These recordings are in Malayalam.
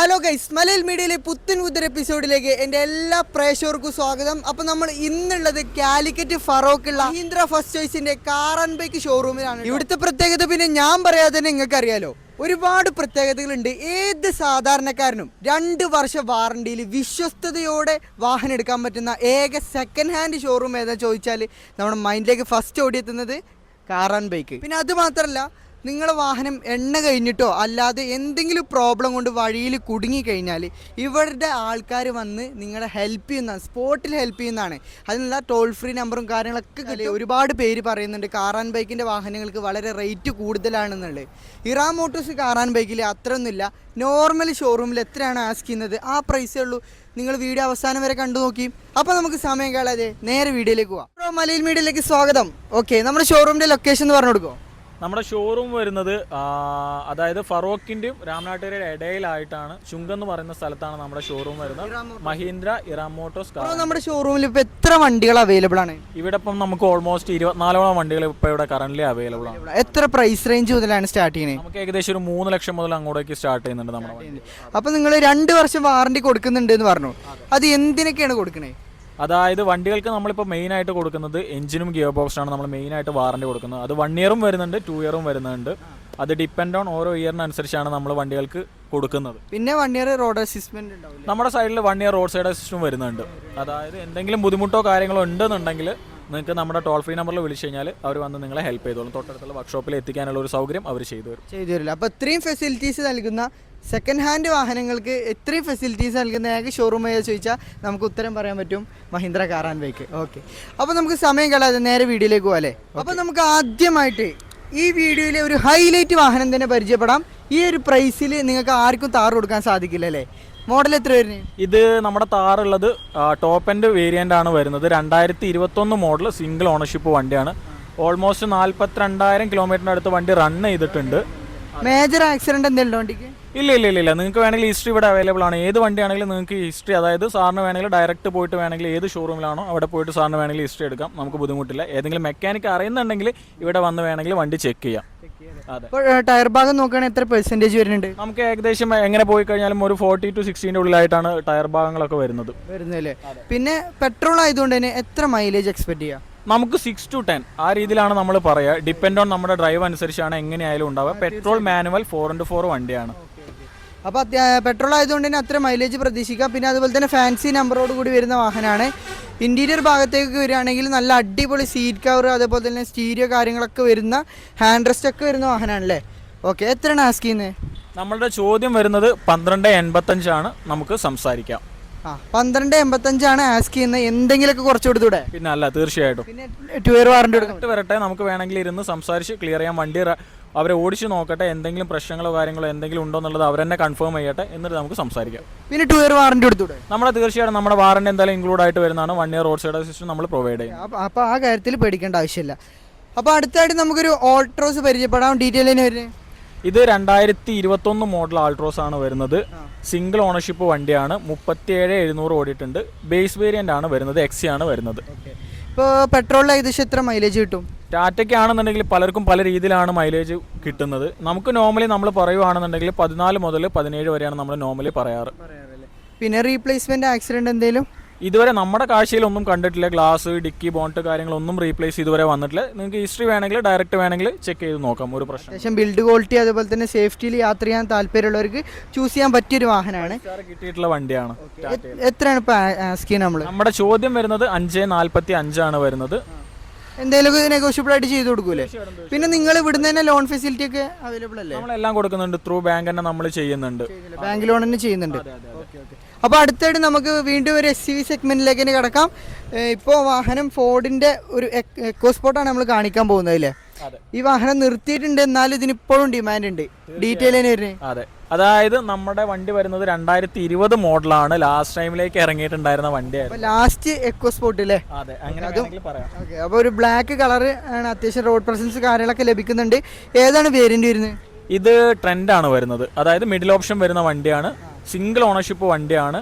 ഹലോ ഗൈസ്, മലയാള മീഡിയയിലെ പുത്തൻ എപ്പിസോഡിലേക്ക് എൻ്റെ എല്ലാ പ്രേക്ഷകർക്കും സ്വാഗതം. അപ്പോൾ നമ്മൾ ഇന്നുള്ളത് കാലിക്കറ്റ് ഫറോക്കുള്ള മഹീന്ദ്ര ഫസ്റ്റ് ചോയ്സിൻ്റെ കാർ ആൻഡ് ബൈക്ക് ഷോറൂമിലാണ്. ഇവിടുത്തെ പ്രത്യേകത പിന്നെ ഞാൻ പറയാതെ തന്നെ നിങ്ങൾക്ക് അറിയാലോ, ഒരുപാട് പ്രത്യേകതകളുണ്ട്. ഏത് സാധാരണക്കാരനും 2 വർഷ വാറണ്ടിയിൽ വിശ്വസ്തയോടെ വാഹനം എടുക്കാൻ പറ്റുന്ന ഏക സെക്കൻഡ് ഹാൻഡ് ഷോറൂം ഏതാ ചോദിച്ചാൽ നമ്മുടെ മൈൻഡിലേക്ക് ഫസ്റ്റ് ഓടിയെത്തുന്നത് കാർ ആൻഡ് ബൈക്ക്. പിന്നെ അത് മാത്രമല്ല, നിങ്ങളുടെ വാഹനം എണ്ണ കഴിഞ്ഞിട്ടോ അല്ലാതെ എന്തെങ്കിലും പ്രോബ്ലം കൊണ്ട് വഴിയിൽ കുടുങ്ങിക്കഴിഞ്ഞാൽ ഇവരുടെ ആൾക്കാർ വന്ന് നിങ്ങളെ ഹെൽപ്പ് ചെയ്യുന്നതാണ്, സ്പോട്ടിൽ ഹെൽപ്പ് ചെയ്യുന്നതാണ്. അതിനുള്ള ടോൾ ഫ്രീ നമ്പറും കാര്യങ്ങളൊക്കെ കിട്ടി. ഒരുപാട് പേര് പറയുന്നുണ്ട് കാർ ആൻഡ് ബൈക്കിൻ്റെ വാഹനങ്ങൾക്ക് വളരെ rate കൂടുതലാണെന്നുള്ളത്. Iram motors car and ബൈക്കിൽ അത്രയൊന്നുമില്ല. നോർമൽ ഷോറൂമിൽ എത്രയാണ് ആസ്ക് ചെയ്യുന്നത് ആ പ്രൈസേ ഉള്ളൂ. നിങ്ങൾ വീഡിയോ അവസാനം വരെ കണ്ടു നോക്കി. അപ്പോൾ നമുക്ക് സമയം കളയാതെ നേരെ വീഡിയോയിലേക്ക് പോവാം. മലയാള മീഡിയയിലേക്ക് സ്വാഗതം. ഓക്കെ, നമ്മുടെ ഷോറൂമിൻ്റെ ലൊക്കേഷൻ എന്ന് പറഞ്ഞു കൊടുക്കുമോ? നമ്മുടെ ഷോറൂം വരുന്നത് അതായത് ഫറോക്കിൻ്റെയും രാംനാട്ടുകരയുടെ ഇടയിലായിട്ടാണ്. ചുങ്കം എന്ന് പറയുന്ന സ്ഥലത്താണ് നമ്മുടെ ഷോറൂം വരുന്നത്. Mahindra Eram motors car. നമ്മുടെ ഷോറൂമിൽ ഇപ്പോൾ എത്ര വണ്ടികൾ അവൈലബിൾ ആണ്? ഇവിടെ ഇപ്പം നമുക്ക് ഓൾമോസ്റ്റ് 24ഓളം വണ്ടികൾ ഇപ്പോൾ ഇവിടെ കറന്റ് അവൈലബിൾ ആണ്. എത്ര പ്രൈസ് റേഞ്ച് മുതലാണ് സ്റ്റാർട്ട് ചെയ്യുന്നത്? നമുക്ക് ഏകദേശം ഒരു 3 ലക്ഷം മുതൽ അങ്ങോട്ടേക്ക് സ്റ്റാർട്ട് ചെയ്യുന്നുണ്ട് നമ്മുടെ വണ്ടി. അപ്പോൾ നിങ്ങൾ 2 വർഷം വാറണ്ടി കൊടുക്കുന്നുണ്ട് എന്ന് പറഞ്ഞു. അത് എന്തിനൊക്കെയാണ് കൊടുക്കുന്നത്? അതായത് വണ്ടികൾക്ക് നമ്മളിപ്പോൾ മെയിനായിട്ട് കൊടുക്കുന്നത് എഞ്ചിനും ഗിയർ ബോക്സാണ് നമ്മൾ മെയിനായിട്ട് വാറണ്ടി കൊടുക്കുന്നത്. അത് 1 ഇയറും വരുന്നുണ്ട്, 2 ഇയറും വരുന്നുണ്ട്. അത് ഡിപ്പെൻഡ് ഓൺ ഓരോ ഇയറിനനുസരിച്ചാണ് നമ്മൾ വണ്ടികൾക്ക് കൊടുക്കുന്നത്. പിന്നെ 1 ഇയർ റോഡ് അസിസ്റ്റ്മെന്റ് ഉണ്ടാവും. നമ്മുടെ സൈഡിൽ 1 ഇയർ റോഡ് സൈഡ് അസിസ്റ്റ്മെന്റ് വരുന്നുണ്ട്. അതായത് എന്തെങ്കിലും ബുദ്ധിമുട്ടോ കാര്യങ്ങളോ ഉണ്ടെന്നുണ്ടെങ്കിൽ നിങ്ങൾക്ക് നമ്മുടെ ടോൾ ഫ്രീ നമ്പറിൽ വിളിച്ചു കഴിഞ്ഞാൽ അവർ വന്ന് നിങ്ങളെ ഹെൽപ്പ് ചെയ്തോളും. തൊട്ടടുത്തുള്ള വർക്ക്ഷോപ്പിൽ എത്തിക്കാനുള്ള ഒരു സൗകര്യം അവർ ചെയ്തു തരില്ല. അപ്പോൾ ഇത്രയും ഫെസിലിറ്റീസ് നൽകുന്ന സെക്കൻഡ് ഹാൻഡ് വാഹനങ്ങൾക്ക് ഇത്രയും ഫെസിലിറ്റീസ് നൽകുന്ന ഏക ഷോറൂം ഏതാ ചോദിച്ചാൽ നമുക്ക് ഉത്തരം പറയാൻ പറ്റും Mahindra car and bike. Okay, അപ്പോൾ നമുക്ക് സമയം കളയാതെ നേരെ വീഡിയോയിലേക്ക് പോകാം അല്ലേ? അപ്പോൾ നമുക്ക് ആദ്യമായിട്ട് ഈ വീഡിയോയിലെ ഒരു ഹൈലൈറ്റ് വാഹനം തന്നെ പരിചയപ്പെടാം. ഈ ഒരു പ്രൈസിൽ നിങ്ങൾക്ക് ആർക്കും താറ് കൊടുക്കാൻ സാധിക്കില്ല അല്ലേ? മോഡൽ എത്ര വരുന്നത്? ഇത് നമ്മുടെ താറുള്ളത് ടോപ്പ് എൻഡ് വേരിയൻ്റ് ആണ് വരുന്നത്. 2021 മോഡൽ സിംഗിൾ ഓണർഷിപ്പ് വണ്ടിയാണ്. ഓൾമോസ്റ്റ് 42,000 കിലോമീറ്ററിന് അടുത്ത് വണ്ടി റൺ ചെയ്തിട്ടുണ്ട്. മേജർ ആക്സിഡന്റ് എന്തെങ്കിലും വണ്ടിക്ക്? ഇല്ല. നിങ്ങൾക്ക് വേണമെങ്കിൽ ഹിസ്റ്ററി ഇവിടെ അവൈലബിൾ ആണ്. ഏത് വണ്ടിയാണെങ്കിലും നിങ്ങൾക്ക് ഹിസ്റ്ററി, അതായത് സാറിന് വേണമെങ്കിൽ ഡയറക്റ്റ് പോയിട്ട് വേണമെങ്കിൽ ഏത് ഷോറൂമിലാണോ അവിടെ പോയിട്ട് സാറിന് വേണമെങ്കിൽ ഹിസ്റ്ററി എടുക്കാം. നമുക്ക് ബുദ്ധിമുട്ടില്ല. ഏതെങ്കിലും മെക്കാനിക് അറിയുന്നുണ്ടെങ്കിൽ ഇവിടെ വന്ന് വേണമെങ്കിൽ വണ്ടി ചെക്ക് ചെയ്യാം. അതെ. ടയർ ഭാഗം നോക്കുകയാണെങ്കിൽ എത്ര പെർസെന്റേജ് വരുന്നുണ്ട്? നമുക്ക് ഏകദേശം എങ്ങനെ പോയി കഴിഞ്ഞാലും ഒരു 40 to 60 ഉള്ളിലായിട്ടാണ് ടയർ ഭാഗങ്ങളൊക്കെ വരുന്നതല്ലേ. പിന്നെ പെട്രോൾ ആയതുകൊണ്ട് തന്നെ എത്ര മൈലേജ് എക്സ്പെക്ട് ചെയ്യാം? നമുക്ക് 6 to 10 ആ രീതിയിലാണ് നമ്മൾ പറയുക. ഡിപ്പെൻഡ് ഓൺ നമ്മുടെ ഡ്രൈവ് അനുസരിച്ചാണ് എങ്ങനെയായാലും ഉണ്ടാവുക. പെട്രോൾ മാനുവൽ 4x4 വണ്ടിയാണ്. അപ്പോൾ പെട്രോൾ ആയതുകൊണ്ട് തന്നെ അത്ര മൈലേജ് പ്രതീക്ഷിക്കാം. പിന്നെ അതുപോലെ തന്നെ ഫാൻസി നമ്പറോട് കൂടി വരുന്ന വാഹനമാണ്. ഇൻറ്റീരിയർ ഭാഗത്തേക്ക് വരികയാണെങ്കിൽ നല്ല അടിപൊളി സീറ്റ് കവർ, അതേപോലെ തന്നെ സ്റ്റീരിയോ കാര്യങ്ങളൊക്കെ വരുന്ന ഹാൻഡ് റെസ്റ്റ് ഒക്കെ വരുന്ന വാഹനമാണല്ലേ? ഓക്കെ, എത്രയാണ് ആസ്ക് ചെയ്യുന്നത്? നമ്മളുടെ ചോദ്യം വരുന്നത് 12.85 ആണ്. നമുക്ക് സംസാരിക്കാം. 12.85 ആസ്ക് ചെയ്യുന്നത്. എന്തെങ്കിലുമൊക്കെ കുറച്ച് കൊടുത്തൂടെ? പിന്നെ അല്ല, തീർച്ചയായിട്ടും. പിന്നെ 2 ഇയർ വാറണ്ടി വരട്ടെ, നമുക്ക് വേണമെങ്കിൽ ഇരുന്ന് സംസാരിച്ച് ക്ലിയർ ചെയ്യാൻ. വണ്ടി അവരെ ഓടിച്ച് നോക്കട്ടെ, എന്തെങ്കിലും പ്രശ്നങ്ങളോ കാര്യങ്ങളോ എന്തെങ്കിലും ഉണ്ടോ എന്നുള്ളത് അവരെന്നെ കൺഫേം ചെയ്യട്ടെ, എന്നിട്ട് നമുക്ക് സംസാരിക്കാം. പിന്നെ 2 ഇയർ വാറണ്ടി കൊടുത്തൂടെ? നമ്മുടെ തീർച്ചയായിട്ടും നമ്മുടെ വാറണ്ടി എന്തായാലും ഇൻക്ലൂഡ് ആയിട്ട് വരുന്നതാണ്. 1 ഇയർ റോഡ് സൈഡ് അസിസ്റ്റൻസ് നമ്മൾ പ്രൊവൈഡ് ചെയ്യും. അപ്പോൾ ആ കാര്യത്തിൽ പേടിക്കേണ്ട ആവശ്യമില്ല. അപ്പോൾ അടുത്തായിട്ട് നമുക്കൊരു ഓൾട്രോസ് പരിചയപ്പെടാം. ഡീറ്റെയിൽ തന്നെ വരുന്നത് ഇത് 2021 മോഡൽ ആൾട്രോസ് ആണ് വരുന്നത്. സിംഗിൾ ഓണർഷിപ്പ് വണ്ടിയാണ്. 37,700 ഓടിയിട്ടുണ്ട്. ബേസ് വേരിയന്റ് ആണ് വരുന്നത്. എക്സി ആണ് വരുന്നത്. ഇപ്പോൾ പെട്രോളിൽ ഏകദേശം എത്ര മൈലേജ് കിട്ടും? ടാറ്റയ്ക്ക് ആണെന്നുണ്ടെങ്കിൽ പലർക്കും പല രീതിയിലാണ് മൈലേജ് കിട്ടുന്നത്. നമുക്ക് നോർമലി നമ്മൾ പറയുകയാണെന്നുണ്ടെങ്കിൽ 14 മുതൽ 17 വരെയാണ് നമ്മൾ നോർമലി പറയാറ്. പിന്നെ റീപ്ലേസ്മെന്റ് ആക്സിഡന്റ് എന്തെങ്കിലും ഇതുവരെ നമ്മുടെ കാഴ്ചയിൽ ഒന്നും കണ്ടിട്ടില്ല. ഗ്ലാസ്, ഡിക്കി, ബോണ്ട് കാര്യങ്ങളൊന്നും റീപ്ലേസ് ഇതുവരെ വന്നിട്ടില്ല. നിങ്ങൾക്ക് ഹിസ്റ്ററി വേണമെങ്കിൽ ഡയറക്റ്റ് വേണമെങ്കിൽ ചെക്ക് ചെയ്ത് നോക്കാം. ഒരു പ്രശ്നം. അത്യാവശ്യം ബിൽഡ് ക്വാളിറ്റി അതുപോലെ തന്നെ സേഫ്റ്റിയിൽ യാത്ര ചെയ്യാൻ താല്പര്യമുള്ളവർക്ക് ചൂസ് ചെയ്യാൻ പറ്റിയൊരു വാഹനമാണ്. കിട്ടിയിട്ടുള്ള വണ്ടിയാണ്. എത്രയാണ് ഇപ്പോൾ ആസ്ക് ചെയ്യുന്നത്? നമ്മുടെ ചോദ്യം വരുന്നത് 5.45 ആണ് വരുന്നത്. എന്തെങ്കിലും നെഗോഷ്യബിൾ ആയിട്ട് ചെയ്ത് കൊടുക്കൂലേ? പിന്നെ നിങ്ങൾ ഇവിടുന്ന് തന്നെ ലോൺ ഫെസിലിറ്റി ഒക്കെ അവൈലബിൾ അല്ലേ? നമ്മളെല്ലാം കൊടുക്കുന്നുണ്ട്. ത്രൂ ബാങ്ക് തന്നെ നമ്മൾ ചെയ്യുന്നുണ്ട്. ബാങ്ക് ലോൺ തന്നെ ചെയ്യുന്നുണ്ട്. അപ്പോൾ അടുത്തായിട്ട് നമുക്ക് വീണ്ടും ഒരു SUV സെഗ്മെന്റിലേക്ക് തന്നെ കിടക്കാം. ഇപ്പോൾ വാഹനം ഫോർഡിന്റെ ഒരു എക്കോസ്പോർട്ടാണ് നമ്മൾ കാണിക്കാൻ പോകുന്നത് അല്ലേ? ഈ വാഹനം നിർത്തിയിട്ടുണ്ട്, എന്നാലും ഇതിനിപ്പോഴും ഡിമാൻഡ് ഉണ്ട്. ഡീറ്റെയിൽ തന്നെ വരുന്നത്. അതെ, അതായത് നമ്മുടെ വണ്ടി വരുന്നത് 2020 മോഡലാണ്. ലാസ്റ്റ് ടൈമിലേക്ക് ഇറങ്ങിയിട്ടുണ്ടായിരുന്ന വണ്ടിയായിരുന്നു. ലാസ്റ്റ് എക്കോസ്പോർട്ട് അല്ലേ? അതെ, അങ്ങനെ പറയാം. ഓക്കെ, അപ്പോൾ ഒരു ബ്ലാക്ക് കളർ ആണ്. അത്യാവശ്യം റോഡ് പ്രസൻസ് കാര്യങ്ങളൊക്കെ ലഭിക്കുന്നുണ്ട്. ഏതാണ് വേരിയന്റ് വരുന്നത്? ഇത് ട്രെൻഡ് ആണ് വരുന്നത്. അതായത് മിഡിൽ ഓപ്ഷൻ വരുന്ന വണ്ടിയാണ്. സിംഗിൾ ഓണർഷിപ്പ് വണ്ടിയാണ്.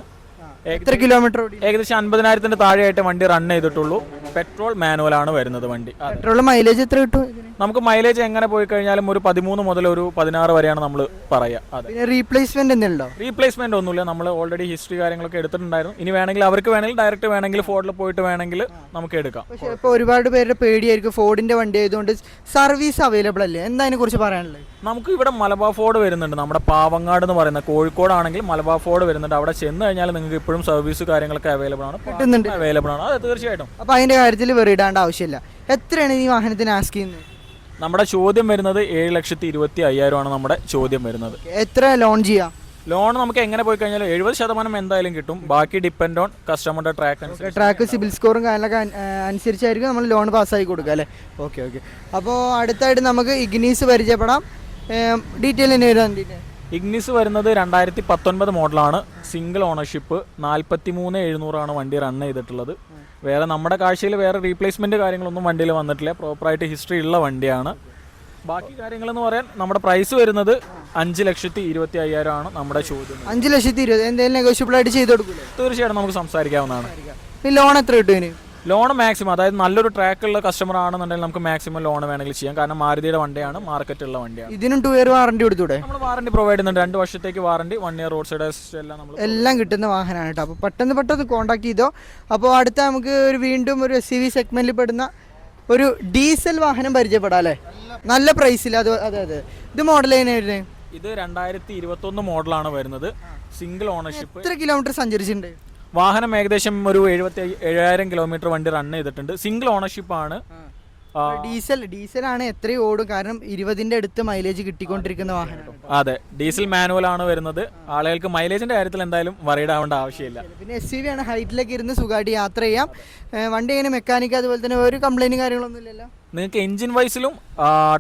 എത്ര കിലോമീറ്റർ? ഏകദേശം 50,000 താഴെയായിട്ട് വണ്ടി റൺ ചെയ്തിട്ടുള്ളൂ. പെട്രോൾ മാനുവൽ ആണ് വരുന്നത് വണ്ടി. പെട്രോൾ മൈലേജ് എത്ര കിട്ടും? നമുക്ക് മൈലേജ് എങ്ങനെ പോയി കഴിഞ്ഞാലും ഒരു 13 മുതൽ ഒരു 16 വരെയാണ് നമ്മൾ പറയുക. അതെ. പിന്നെ റീപ്ലേസ്മെന്റ് എന്തെങ്കിലും റീപ്ലേസ്മെന്റ് ഒന്നുമില്ല, നമ്മൾ ഓൾറെഡി ഹിസ്റ്ററി കാര്യങ്ങളൊക്കെ എടുത്തിട്ടുണ്ടായിരുന്നു. ഇനി വേണമെങ്കിൽ അവർക്ക് വേണമെങ്കിൽ ഡയറക്റ്റ് വേണമെങ്കിൽ ഫോർഡിൽ പോയിട്ട് വേണമെങ്കിൽ നമുക്ക് എടുക്കാം. പക്ഷേ ഇപ്പോൾ ഒരുപാട് പേരുടെ പേടിയായിരിക്കും ഫോർഡിന്റെ വണ്ടി ആയതുകൊണ്ട് സർവീസ് അവൈലബിൾ അല്ലേ, എന്താ അതിനെ കുറിച്ച് പറയാനുള്ളത്? നമുക്ക് ഇവിടെ മലബാർ ഫോർഡ് വരുന്നുണ്ട്, നമ്മുടെ പാവങ്ങാട് എന്ന് പറയുന്ന കോഴിക്കോടാണെങ്കിൽ മലബാർ ഫോർഡ് വരുന്നുണ്ട്. അവിടെ ചെന്ന് കഴിഞ്ഞാൽ നിങ്ങൾക്ക് ഇപ്പോഴും സർവീസ് കാര്യങ്ങളൊക്കെ അവൈലബിൾ ആണ്, കിട്ടുന്നുണ്ട്, അവൈലബിൾ ആണ്. അതെ, തീർച്ചയായിട്ടും. അപ്പോൾ അതിന്റെ കാര്യത്തിൽ വെറിയിടാണ്ട് ആവശ്യമില്ല. എത്രയാണ് ഈ വാഹനത്തിന് ആസ്ക് ചെയ്യുന്നത്? നമ്മുടെ ചോദ്യം വരുന്നത് 7,25,000 ആണ് നമ്മുടെ ചോദ്യം വരുന്നത്. എത്ര ലോൺ ചെയ്യാം? ലോൺ നമുക്ക് എങ്ങനെ പോയി കഴിഞ്ഞാൽ 70% എന്തായാലും കിട്ടും. ബാക്കി ഡിപ്പെൻഡ് ഓൺ കസ്റ്റമറുടെ ട്രാക്ക് സിബിൽ സ്കോറും കാര്യങ്ങളൊക്കെ അനുസരിച്ചായിരിക്കും നമ്മൾ ലോൺ പാസ്സാക്കി കൊടുക്കുക അല്ലേ? Okay okay. അപ്പോൾ അടുത്തായിട്ട് നമുക്ക് ഇഗ്നീസ് പരിചയപ്പെടാം. ഡീറ്റെയിൽ തന്നെ വരാൻ ഇഗ്നിസ് വരുന്നത് 2019 മോഡലാണ്. സിംഗിൾ ഓണർഷിപ്പ്, 43,700 ആണ് വണ്ടി റൺ ചെയ്തിട്ടുള്ളത്. വേറെ നമ്മുടെ കാഴ്ചയിൽ വേറെ റീപ്ലേസ്മെൻറ്റ് കാര്യങ്ങളൊന്നും വണ്ടിയിൽ വന്നിട്ടില്ല. പ്രോപ്പറായിട്ട് ഹിസ്റ്ററി ഉള്ള വണ്ടിയാണ്. ബാക്കി കാര്യങ്ങളെന്ന് പറയാൻ നമ്മുടെ പ്രൈസ് വരുന്നത് 5,25,000 ആണ് നമ്മുടെ ചോദ്യം. 5,20,000 എന്തെങ്കിലും നെഗോഷ്യബിൾ ആയിട്ട് ചെയ്ത് കൊടുക്കില്ലേ? തീർച്ചയായിട്ടും നമുക്ക് സംസാരിക്കാവുന്നതാണ്. ഈ ലോൺ എത്ര കിട്ടും ഇതിന്? ലോൺ മാക്സിമം, അതായത് നല്ലൊരു ട്രാക്കുള്ള കസ്റ്റമർ ആണെന്നുണ്ടെങ്കിൽ നമുക്ക് മാക്സിമം ലോൺ വേണമെങ്കിൽ ചെയ്യാം. കാരണം മാരുതിയുടെ വണ്ടിയാണ്, മാർക്കറ്റുള്ള വണ്ടിയാണ്. ഇതിനും 2 ഇയർ വാറണ്ടി കൊടുത്തൂടെ? നമ്മൾ വാറണ്ടി പ്രൊവൈഡ് ചെയ്യുന്നുണ്ട്. 2 വർഷത്തേക്ക് warranty, 1 year road side assist എല്ലാം കിട്ടുന്ന വാഹനമാണ് കേട്ടോ. അപ്പോൾ പെട്ടെന്ന് കോൺടാക്ട് ചെയ്തോ. അപ്പോൾ അടുത്ത നമുക്ക് വീണ്ടും ഒരു SUV സെഗ്മെന്റിൽ പെടുന്ന ഒരു ഡീസൽ വാഹനം പരിചയപ്പെടാം അല്ലേ? നല്ല പ്രൈസിൽ. അതെ. ഇത് മോഡൽ എങ്ങനെയായിരുന്നു? ഇത് 2021 മോഡലാണ് വരുന്നത്. Single ownership. എത്ര കിലോമീറ്റർ സഞ്ചരിച്ചിട്ടുണ്ട് വാഹനം? ഏകദേശം ഒരു 77,000 കിലോമീറ്റർ വണ്ടി റൺ ചെയ്തിട്ടുണ്ട്. സിംഗിൾ ഓണർഷിപ്പ് ആണ്. ഡീസലാണ്, എത്രയും ഓടും. കാരണം 20ന്റെ അടുത്ത് മൈലേജ് കിട്ടിക്കൊണ്ടിരിക്കുന്ന വാഹനം. അതെ, ഡീസൽ മാനുവൽ ആണ് വരുന്നത്. ആളുകൾക്ക് മൈലേജിന്റെ കാര്യത്തിൽ എന്തായാലും വറീഡ് ആവേണ്ട ആവശ്യമില്ല. പിന്നെ SUV ആണ്, ഹൈറ്റിലേക്ക് ഇരുന്ന് സുഖമായിട്ട് യാത്ര ചെയ്യാം. വണ്ടി എങ്ങനെ മെക്കാനിക്ക് അതുപോലെ തന്നെ ഒരു കംപ്ലൈന്റ് കാര്യങ്ങളൊന്നും ഇല്ലല്ലോ? നിങ്ങൾക്ക് എഞ്ചിൻ വൈസിലും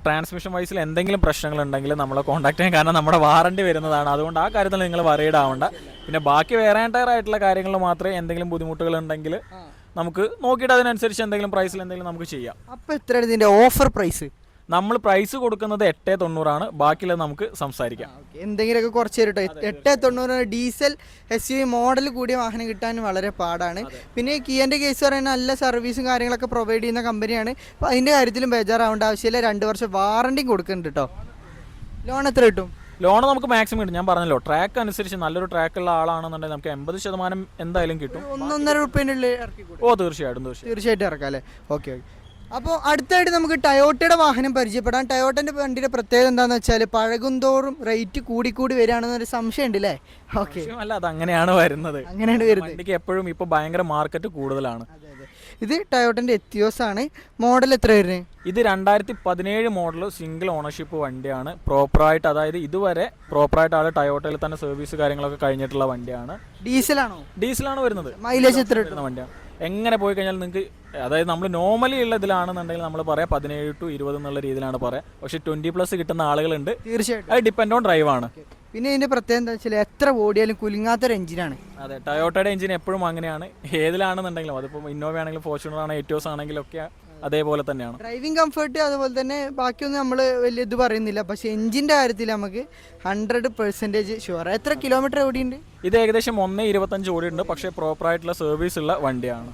ട്രാൻസ്മിഷൻ വൈസിലും എന്തെങ്കിലും പ്രശ്നങ്ങൾ ഉണ്ടെങ്കിൽ നമ്മളെ കോൺടാക്ട് ചെയ്യാം. കാരണം നമ്മുടെ വാറണ്ടി വരുന്നതാണ്. അതുകൊണ്ട് ആ കാര്യത്തിൽ നിങ്ങൾ വറീഡ് ആവണ്ട. പിന്നെ ബാക്കി വേറെ ആയിട്ടുള്ള കാര്യങ്ങൾ മാത്രമേ എന്തെങ്കിലും ബുദ്ധിമുട്ടുകൾ ഉണ്ടെങ്കിൽ നമുക്ക് നോക്കിയിട്ട് അതിനനുസരിച്ച് എന്തെങ്കിലും പ്രൈസിൽ എന്തെങ്കിലും നമുക്ക് ചെയ്യാം. അപ്പോൾ എത്രയാണ് ഇതിന്റെ ഓഫർ പ്രൈസ്? നമ്മൾ പ്രൈസ് കൊടുക്കുന്നത് 8,90 ആണ്. ബാക്കിയുള്ളത് നമുക്ക് സംസാരിക്കാം. എന്തെങ്കിലുമൊക്കെ കുറച്ച് തരും കേട്ടോ. 8,90 ഡീസൽ SUV മോഡൽ കൂടിയ വാഹനം കിട്ടാൻ വളരെ പാടാണ്. പിന്നെ കിയൻ്റെ കേസ് പറയുന്നത് നല്ല സർവീസും കാര്യങ്ങളൊക്കെ പ്രൊവൈഡ് ചെയ്യുന്ന കമ്പനിയാണ്. അപ്പോൾ അതിൻ്റെ കാര്യത്തിലും ബേജാറാവേണ്ട ആവശ്യമില്ല. 2 വർഷം വാറണ്ടിയും കൊടുക്കുന്നുണ്ട് കേട്ടോ. ലോൺ എത്ര കിട്ടും? ലോൺ നമുക്ക് മാക്സിമം കിട്ടും. ഞാൻ പറഞ്ഞല്ലോ, ട്രാക്ക് അനുസരിച്ച് നല്ലൊരു ട്രാക്കുള്ള ആളാണെന്നുണ്ടെങ്കിൽ നമുക്ക് 80% എന്തായാലും കിട്ടും. 1.5 റുപ്യേൻ്റെ ഉള്ളിൽ ഇറക്കി കൊടുക്കും. ഓ, തീർച്ചയായിട്ടും ഇറക്കാം അല്ലേ? ഓക്കെ. അപ്പോൾ അടുത്തായിട്ട് നമുക്ക് ടയോട്ടയുടെ വാഹനം പരിചയപ്പെടാം. ടയോട്ടൻ്റെ വണ്ടിയുടെ പ്രത്യേകത എന്താണെന്ന് വെച്ചാൽ പഴകുന്തോറും റേറ്റ് കൂടി വരികയാണെന്നൊരു സംശയം ഉണ്ട് അല്ലേ? ഓക്കെ. അല്ല, അത് അങ്ങനെയാണ് വരുന്നത്. വണ്ടിക്ക് എപ്പോഴും ഇപ്പോൾ ഭയങ്കര മാർക്കറ്റ് കൂടുതലാണ്. ഇത് ടയോട്ടൻ്റെ എത്തിയോസ് ആണ്. മോഡൽ എത്ര വരുന്നത്? ഇത് 2017 മോഡൽ സിംഗിൾ ഓണർഷിപ്പ് വണ്ടിയാണ്. പ്രോപ്പറായിട്ട്, അതായത് ഇതുവരെ പ്രോപ്പറായിട്ട് ആൾ ടയോട്ടയിൽ തന്നെ സർവീസ് കാര്യങ്ങളൊക്കെ കഴിഞ്ഞിട്ടുള്ള വണ്ടിയാണ്. ഡീസലാണ് വരുന്നത്. മൈലേജ് എത്ര കിട്ടുന്ന വണ്ടിയാണ്? എങ്ങനെ പോയി കഴിഞ്ഞാൽ നിങ്ങൾക്ക്, അതായത് നമ്മൾ നോർമലി ഉള്ള ഇതിലാണെന്നുണ്ടെങ്കിൽ നമ്മൾ പറയാം 17 to 20 എന്നുള്ള രീതിയിലാണ് പറയാം. പക്ഷേ 20+ കിട്ടുന്ന ആളുകളുണ്ട്. തീർച്ചയായിട്ടും അത് ഡിപ്പെൻഡ് ഓൺ ഡ്രൈവ് ആണ്. പിന്നെ ഇതിന്റെ പ്രത്യേകത എന്താ വെച്ചാൽ എത്ര ഓടിയാലും കുലുങ്ങാത്തൊരു എഞ്ചിനാണ്. അതെ, ടയോട്ടയുടെ എഞ്ചിൻ എപ്പോഴും അങ്ങനെയാണ്. ഏതിലാണെന്നുണ്ടെങ്കിലും, അതിപ്പോൾ ഇന്നോവ ആണെങ്കിലും ഫോർച്യൂണർ ആണ്, എറ്റിയോസ് ആണെങ്കിലും ഒക്കെ അതേപോലെ തന്നെയാണ്. ഡ്രൈവിംഗ് കംഫർട്ട് അതുപോലെ തന്നെ ബാക്കിയൊന്നും നമ്മൾ വലിയ ഇത് പറയുന്നില്ല. പക്ഷേ എഞ്ചിന്റെ കാര്യത്തിൽ നമുക്ക് 100% ഷുവർ. എത്ര കിലോമീറ്റർ ഓടിയുണ്ട്? ഇത് ഏകദേശം 1.25 ഓടിയുണ്ട്. പക്ഷേ പ്രോപ്പറായിട്ടുള്ള സർവീസ് ഉള്ള വണ്ടിയാണ്.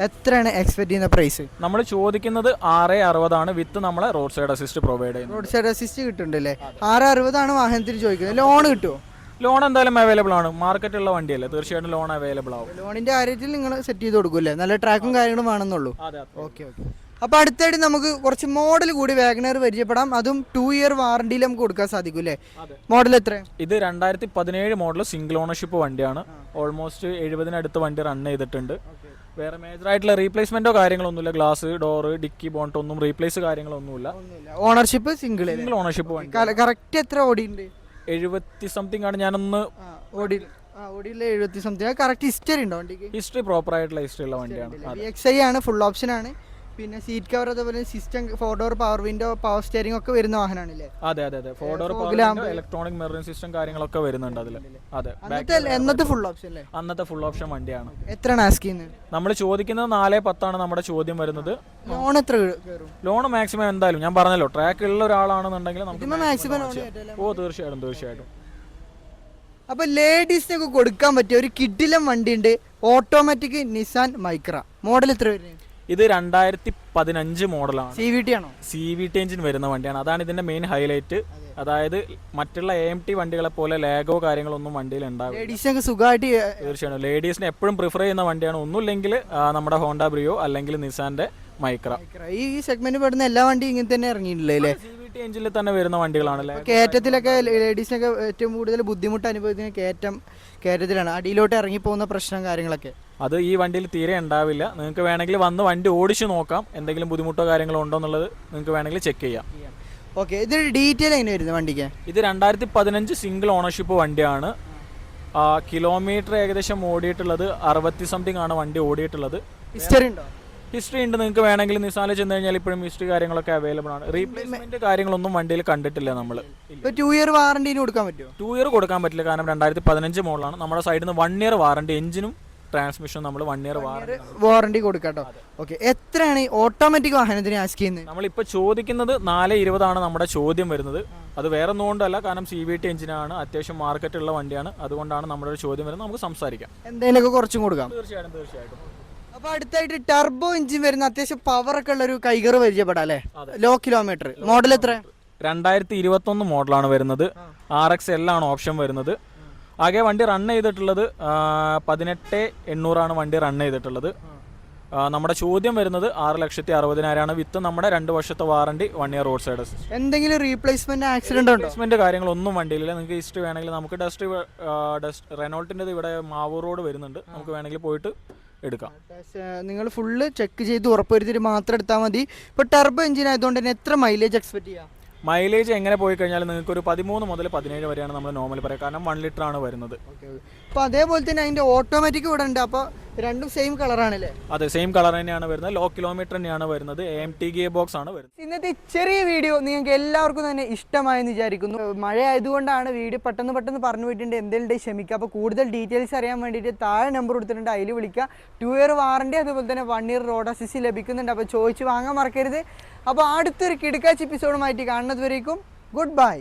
എത്രയാണ് എക്സ്പെക്ട് ചെയ്യുന്ന പ്രൈസ്? നമ്മൾ ചോദിക്കുന്നത് 6,60 ആണ്. വിത്ത് നമ്മളെ റോഡ് സൈഡ് അസിസ്റ്റ് പ്രൊവൈഡ് ചെയ്യുന്നത്. റോഡ് സൈഡ് അസിസ്റ്റ് കിട്ടുന്നുണ്ടല്ലേ? 6,60 ആണ് വാഹനത്തിന് ചോദിക്കുന്നത്. ലോൺ കിട്ടുമോ? ലോൺ എന്തായാലും അവൈലബിൾ ആണ്. മാർക്കറ്റുള്ള വണ്ടിയല്ലേ, തീർച്ചയായിട്ടും ലോൺ അവൈലബിൾ ആവും. ലോണിന്റെ കാര്യത്തിൽ നിങ്ങൾ സെറ്റ് ചെയ്ത് കൊടുക്കൂല്ലേ? നല്ല ട്രാക്കും കാര്യങ്ങളും വേണമെന്നുള്ളൂ. ഓക്കെ. അപ്പോൾ അടുത്തായിട്ട് നമുക്ക് കുറച്ച് മോഡൽ കൂടി വാഗണർ പരിചയപ്പെടാം. അതും 2 ഇയർ വാറണ്ടിയിൽ നമുക്ക് കൊടുക്കാൻ സാധിക്കും അല്ലേ? മോഡൽ എത്ര? ഇത് 2017 മോഡൽ സിംഗിൾ ഓണർഷിപ്പ് വണ്ടിയാണ്. ഓൾമോസ്റ്റ് 70-അടുത്ത് വണ്ടി റൺ ചെയ്തിട്ടുണ്ട്. വേറെ മേജറായിട്ടുള്ള റീപ്ലേസ്മെന്റോ കാര്യങ്ങളൊന്നുമില്ല. ഗ്ലാസ്, ഡോറ്, ഡിക്കി, ബോണ്ട് ഒന്നും റീപ്ലേസ് കാര്യങ്ങളൊന്നുമില്ല. ഓണർഷിപ്പ് സിംഗിൾ ഓണർഷിപ്പ് വണ്ടി. കറക്റ്റ് എത്ര ഓടിയുണ്ട്? 70-something ആണ്. ഞാനൊന്ന് ഓടിയില്ല 70-something. കറക്റ്റ് ഹിസ്റ്ററി ഉണ്ടോ വണ്ടിക്ക്? ഹിസ്റ്ററി പ്രോപ്പറായിട്ടുള്ള ഹിസ്റ്ററി ഉള്ള വണ്ടിയാണ്. VXI ആണ്, ഫുൾ ഓപ്ഷൻ ആണ്. പിന്നെ സീറ്റ് കവർ അതുപോലെ system 4 door power window power steering ഒക്കെ വരുന്ന വാഹനമാണല്ലേ? അതെ 4 door power window, electronic mirroring system കാര്യങ്ങളൊക്കെ വരുന്നുണ്ട് അതിൽ. അതെ, അന്നത്തെ ഫുൾ ഓപ്ഷൻ അല്ലേ? അന്നത്തെ ഫുൾ ഓപ്ഷൻ വണ്ടിയാണ്. എത്രയാണ് ആസ്ക് ചെയ്യുന്നത്? നമ്മൾ ചോദിക്കുന്നത് 4,10 ആണ് നമ്മുടെ ചോദ്യം വരുന്നത്. ലോൺ എത്ര കയറും? ലോൺ മാക്സിമം എന്തായാലും ഞാൻ പറഞ്ഞല്ലോ, ട്രാക്ക് ഉള്ള ഒരാളാണെന്നുണ്ടെങ്കിൽ നമുക്ക് മാക്സിമം. ഓ, തീർച്ചയായിട്ടും. അപ്പോൾ ലേഡീസിനൊക്കെ കൊടുക്കാൻ പറ്റിയ ഒരു കിഡിലം വണ്ടി ഉണ്ട്. Automatic Nissan Micra. മോഡൽ എത്ര വരുന്നത്? ഇത് 2017 15 മോഡലാണ്. CVT ആണോ? CVT എഞ്ചിൻ വരുന്ന വണ്ടിയാണ്. അതാണ് ഇതിന്റെ മെയിൻ ഹൈലൈറ്റ്. അതായത് മറ്റുള്ള AMT വണ്ടികളെ പോലെ ലാഗോ കാര്യങ്ങളൊന്നും വണ്ടിയിൽ ഉണ്ടാവില്ല. ലേഡീസിനൊക്കെ സുഖമായിട്ട് തീർച്ചയായും ലേഡീസിനെ എപ്പോഴും പ്രിഫർ ചെയ്യുന്ന വണ്ടിയാണ്. ഒന്നുമില്ലെങ്കിൽ നമ്മുടെ ഹോണ്ട ബ്രിയോ അല്ലെങ്കിൽ നിസാന്റെ മൈക്ര. ഈ സെഗ്മെന്റ് പെടുന്ന എല്ലാ വണ്ടിയും ഇങ്ങനെ തന്നെ ഇറങ്ങിയിട്ടില്ലേ? CVT എഞ്ചിനിൽ തന്നെ വരുന്ന വണ്ടികളാണ്. കയറ്റത്തിലൊക്കെ ലേഡീസിനൊക്കെ ഏറ്റവും കൂടുതൽ ബുദ്ധിമുട്ട് അനുഭവിക്കുന്ന കയറ്റത്തിലാണ്, അടിയിലോട്ട് ഇറങ്ങി പോകുന്ന പ്രശ്നം കാര്യങ്ങളൊക്കെ. അത് ഈ വണ്ടിയിൽ തീരെ ഉണ്ടാവില്ല. നിങ്ങൾക്ക് വേണമെങ്കിൽ വന്ന് വണ്ടി ഓടിച്ചു നോക്കാം, എന്തെങ്കിലും ബുദ്ധിമുട്ടോ കാര്യങ്ങളോ ഉണ്ടോ എന്നുള്ളത് നിങ്ങൾക്ക് വേണമെങ്കിൽ ചെക്ക് ചെയ്യാം. ഓക്കെ, ഇത് ഡീറ്റെയിൽ എങ്ങനെ വരുന്നത് വണ്ടിക്ക്? ഇത് 2015 സിംഗിൾ ഓണർഷിപ്പ് വണ്ടിയാണ്. കിലോമീറ്റർ ഏകദേശം ഓടിയിട്ടുള്ളത് 60 സംതിങ് ആണ് വണ്ടി ഓടിയിട്ടുള്ളത്. ഹിസ്റ്ററി ഉണ്ടോ? ഹിസ്റ്ററി ഉണ്ട്. നിങ്ങൾക്ക് വേണമെങ്കിൽ നിസാനിൽ ചെന്ന് കഴിഞ്ഞാൽ ഇപ്പോഴും ഹിസ്റ്ററി കാര്യങ്ങളൊക്കെ അവൈലബിൾ ആണ്. റീപ്ലേസ്മെന്റ് കാര്യങ്ങളൊന്നും വണ്ടിയിൽ കണ്ടിട്ടില്ല നമ്മൾ. 2 ഇയർ വാറണ്ടിന് കൊടുക്കാൻ പറ്റുമോ? 2 ഇയർ കൊടുക്കാൻ പറ്റില്ല, കാരണം 2015 മോഡലാണ്. നമ്മുടെ സൈഡിൽ നിന്ന് 1 ഇയർ വാറണ്ടി, എഞ്ചിനും ട്രാൻസ്മിഷൻ നമ്മൾ 1 ഇയർ വാറണ്ടി കൊടുക്കാട്ടോ. ഓക്കെ, എത്രയാണ് ഈ ഓട്ടോമാറ്റിക് വാഹനത്തിന് ആസ്ക് ചെയ്യുന്നത്? നമ്മളിപ്പോൾ ചോദിക്കുന്നത് 420 ആണ് നമ്മുടെ ചോദ്യം വരുന്നത്. അത് വേറെ ഒന്നുകൊണ്ടല്ല, കാരണം CVT എഞ്ചിനാണ്, അത്യാവശ്യം മാർക്കറ്റുള്ള വണ്ടിയാണ്. അതുകൊണ്ടാണ് നമ്മുടെ ഒരു ചോദ്യം വരുന്നത്. നമുക്ക് സംസാരിക്കാം, എന്തെങ്കിലുമൊക്കെ കുറച്ചും കൊടുക്കാം. തീർച്ചയായിട്ടും. അപ്പോൾ അടുത്തായിട്ട് ടർബോ എഞ്ചിൻ വരുന്ന അത്യാവശ്യം പവർ ഒക്കെ ഉള്ള ഒരു കൈകർ പരിചയപ്പെടാം അല്ലേ? ലോ കിലോമീറ്റർ മോഡൽ എത്ര? 2021 മോഡലാണ് വരുന്നത്. RXL ആണ് ഓപ്ഷൻ വരുന്നത്. ആകെ വണ്ടി റൺ ചെയ്തിട്ടുള്ളത് 18,800 വണ്ടി റൺ ചെയ്തിട്ടുള്ളത്. നമ്മുടെ ചോദ്യം വരുന്നത് 6,60,000 വിത്ത് നമ്മുടെ 2 വർഷത്തെ warranty, 1 year road side assistance. എന്തെങ്കിലും റീപ്ലേസ്മെന്റ് ആക്സിഡന്റ് ഉണ്ടോ? റീപ്ലേസ്മെന്റ് കാര്യങ്ങളൊന്നും വണ്ടിയിലില്ല. നിങ്ങൾക്ക് ഹിസ്റ്ററി വേണമെങ്കിൽ നമുക്ക് റെനോൾട്ടിൻ്റെ ഇവിടെ മാവൂർ റോഡ് വരുന്നുണ്ട്, നമുക്ക് വേണമെങ്കിൽ പോയിട്ട് എടുക്കാം. നിങ്ങൾ ഫുള്ള് ചെക്ക് ചെയ്ത് ഉറപ്പുവരുത്തിയിട്ട് മാത്രം എടുത്താൽ മതി. ഇപ്പോൾ ടർബോ എഞ്ചിൻ ആയതുകൊണ്ട് തന്നെ എത്ര മൈലേജ് എക്സ്പെക്ട് ചെയ്യാം? മൈലേജ് എങ്ങനെ പോയി കഴിഞ്ഞാൽ നിങ്ങൾക്ക് ഒരു 13 മുതൽ 17 വരെയാണ് നമ്മൾ നോർമൽ പറയുക, കാരണം 1 ലിറ്റർ ആണ് വരുന്നത്. അപ്പോൾ അതേപോലെ തന്നെ അതിൻ്റെ ഓട്ടോമാറ്റിക് ഇവിടെ ഉണ്ട്. അപ്പോൾ രണ്ടും സെയിം കളറാണല്ലേ? അതെ, സെയിം കളർ തന്നെയാണ് വരുന്നത്. ലോ കിലോമീറ്റർ തന്നെയാണ് വരുന്നത്. AMT ഗിയർ ബോക്സ് ആണ് വരുന്നത്. ഇന്നത്തെ ചെറിയ വീഡിയോ നിങ്ങൾക്ക് എല്ലാവർക്കും തന്നെ ഇഷ്ടമായെന്ന് വിചാരിക്കുന്നു. മഴ ആയതുകൊണ്ടാണ് വീഡിയോ പെട്ടെന്ന് പറഞ്ഞു പോയിട്ടുണ്ട്, എന്തെങ്കിലും ക്ഷമിക്കുക. അപ്പോൾ കൂടുതൽ ഡീറ്റെയിൽസ് അറിയാൻ വേണ്ടിയിട്ട് താഴെ നമ്പർ കൊടുത്തിട്ടുണ്ട്, അതിൽ വിളിക്കുക. 2 ഇയർ വാറണ്ടി അതുപോലെ തന്നെ 1 ഇയർ റോഡ് അസിസ്റ്റ് ലഭിക്കുന്നുണ്ട്. അപ്പോൾ ചോദിച്ച് വാങ്ങാൻ മറക്കരുത്. അപ്പോൾ അടുത്തൊരു കിടുക്കാച്ച് എപ്പിസോഡുമായിട്ട് കാണുന്നത് വരേക്കും ഗുഡ് ബൈ.